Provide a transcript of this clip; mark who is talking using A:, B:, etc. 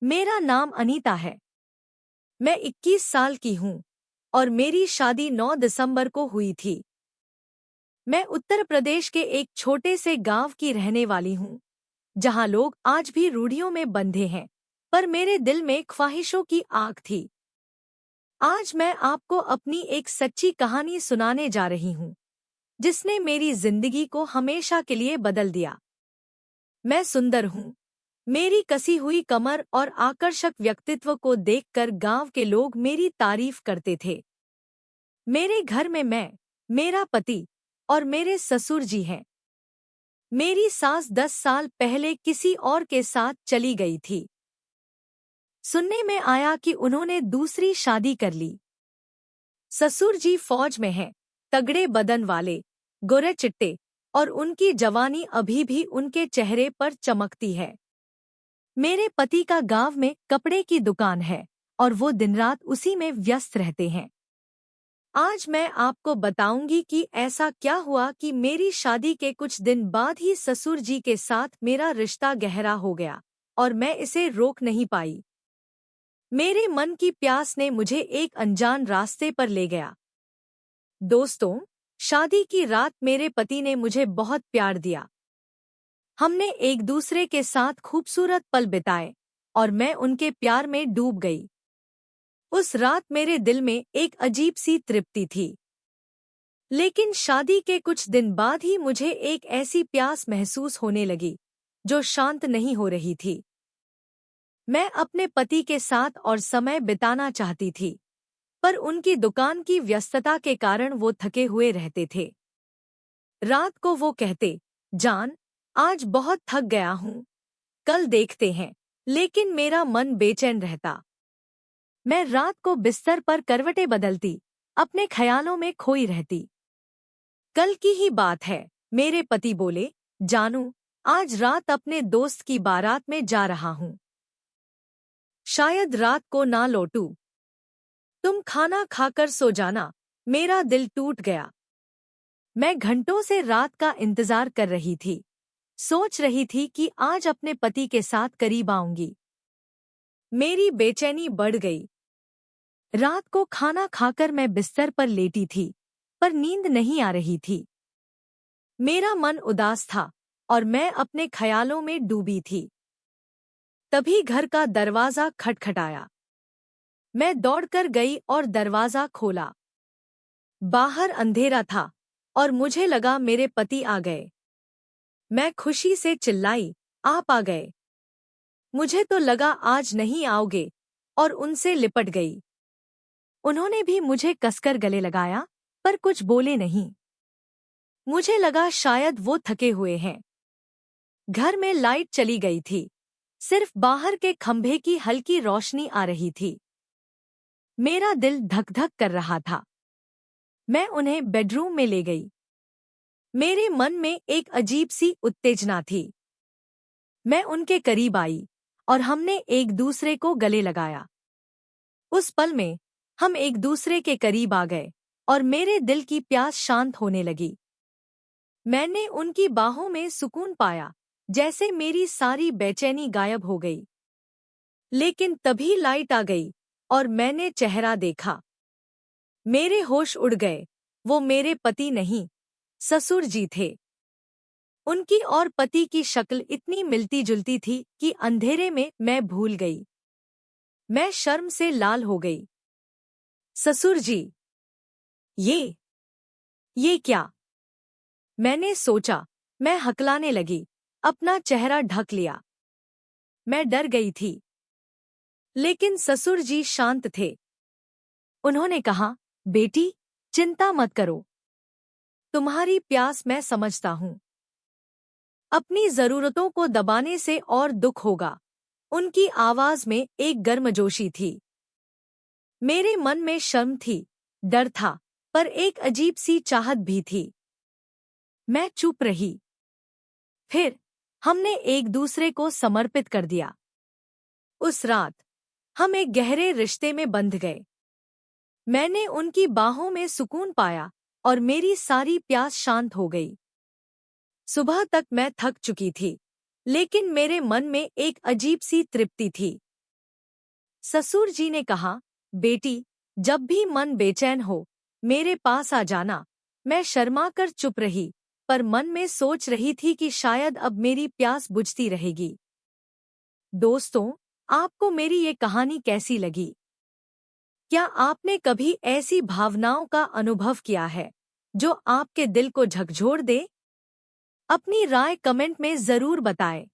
A: मेरा नाम अनीता है। मैं 21 साल की हूँ और मेरी शादी 9 दिसंबर को हुई थी। मैं उत्तर प्रदेश के एक छोटे से गांव की रहने वाली हूँ, जहाँ लोग आज भी रूढ़ियों में बंधे हैं, पर मेरे दिल में ख्वाहिशों की आग थी। आज मैं आपको अपनी एक सच्ची कहानी सुनाने जा रही हूँ, जिसने मेरी जिंदगी को हमेशा के लिए बदल दिया। मैं सुंदर हूँ। मेरी कसी हुई कमर और आकर्षक व्यक्तित्व को देखकर गांव के लोग मेरी तारीफ करते थे। मेरे घर में मैं, मेरा पति और मेरे ससुर जी हैं। मेरी सास 10 साल पहले किसी और के साथ चली गई थी। सुनने में आया कि उन्होंने दूसरी शादी कर ली। ससुर जी फौज में हैं, तगड़े बदन वाले, गोरे चिट्टे, और उनकी जवानी अभी भी उनके चेहरे पर चमकती है। मेरे पति का गांव में कपड़े की दुकान है और वो दिन रात उसी में व्यस्त रहते हैं। आज मैं आपको बताऊंगी कि ऐसा क्या हुआ कि मेरी शादी के कुछ दिन बाद ही ससुर जी के साथ मेरा रिश्ता गहरा हो गया और मैं इसे रोक नहीं पाई। मेरे मन की प्यास ने मुझे एक अनजान रास्ते पर ले गया। दोस्तों, शादी की रात मेरे पति ने मुझे बहुत प्यार दिया। हमने एक दूसरे के साथ खूबसूरत पल बिताए और मैं उनके प्यार में डूब गई। उस रात मेरे दिल में एक अजीब सी तृप्ति थी। लेकिन शादी के कुछ दिन बाद ही मुझे एक ऐसी प्यास महसूस होने लगी, जो शांत नहीं हो रही थी। मैं अपने पति के साथ और समय बिताना चाहती थी, पर उनकी दुकान की व्यस्तता के कारण वो थके हुए रहते थे। रात को वो कहते, जान, आज बहुत थक गया हूँ, कल देखते हैं, लेकिन मेरा मन बेचैन रहता। मैं रात को बिस्तर पर करवटें बदलती, अपने ख्यालों में खोई रहती। कल की ही बात है, मेरे पति बोले, जानू, आज रात अपने दोस्त की बारात में जा रहा हूँ। शायद रात को ना लौटूं। तुम खाना खाकर सो जाना। मेरा दिल टूट गया। मैं घंटों से रात का इंतजार कर रही थी, सोच रही थी कि आज अपने पति के साथ करीब आऊंगी। मेरी बेचैनी बढ़ गई। रात को खाना खाकर मैं बिस्तर पर लेटी थी, पर नींद नहीं आ रही थी। मेरा मन उदास था और मैं अपने ख्यालों में डूबी थी। तभी घर का दरवाजा खटखटाया। मैं दौड़कर गई और दरवाजा खोला। बाहर अंधेरा था और मुझे लगा मेरे पति आ गए। मैं खुशी से चिल्लाई, आप आ गए। मुझे तो लगा आज नहीं आओगे, और उनसे लिपट गई। उन्होंने भी मुझे कसकर गले लगाया, पर कुछ बोले नहीं। मुझे लगा शायद वो थके हुए हैं। घर में लाइट चली गई थी, सिर्फ बाहर के खंभे की हल्की रोशनी आ रही थी। मेरा दिल धक धक कर रहा था। मैं उन्हें बेडरूम में ले गई। मेरे मन में एक अजीब सी उत्तेजना थी। मैं उनके करीब आई और हमने एक दूसरे को गले लगाया। उस पल में हम एक दूसरे के करीब आ गए और मेरे दिल की प्यास शांत होने लगी। मैंने उनकी बाहों में सुकून पाया, जैसे मेरी सारी बेचैनी गायब हो गई। लेकिन तभी लाइट आ गई और मैंने चेहरा देखा। मेरे होश उड़ गए। वो मेरे पति नहीं, ससुर जी थे। उनकी और पति की शक्ल इतनी मिलती जुलती थी कि अंधेरे में मैं भूल गई। मैं शर्म से लाल हो गई। ससुर जी, ये क्या? मैंने सोचा। मैं हकलाने लगी, अपना चेहरा ढक लिया। मैं डर गई थी, लेकिन ससुर जी शांत थे। उन्होंने कहा, बेटी, चिंता मत करो। तुम्हारी प्यास मैं समझता हूँ। अपनी जरूरतों को दबाने से और दुख होगा। उनकी आवाज में एक गर्मजोशी थी। मेरे मन में शर्म थी, डर था, पर एक अजीब सी चाहत भी थी। मैं चुप रही। फिर हमने एक दूसरे को समर्पित कर दिया। उस रात हम एक गहरे रिश्ते में बंध गए। मैंने उनकी बाहों में सुकून पाया और मेरी सारी प्यास शांत हो गई। सुबह तक मैं थक चुकी थी, लेकिन मेरे मन में एक अजीब सी तृप्ति थी। ससुर जी ने कहा, बेटी, जब भी मन बेचैन हो मेरे पास आ जाना। मैं शर्मा कर चुप रही, पर मन में सोच रही थी कि शायद अब मेरी प्यास बुझती रहेगी। दोस्तों, आपको मेरी ये कहानी कैसी लगी? क्या आपने कभी ऐसी भावनाओं का अनुभव किया है जो आपके दिल को झकझोर दे? अपनी राय कमेंट में जरूर बताएं।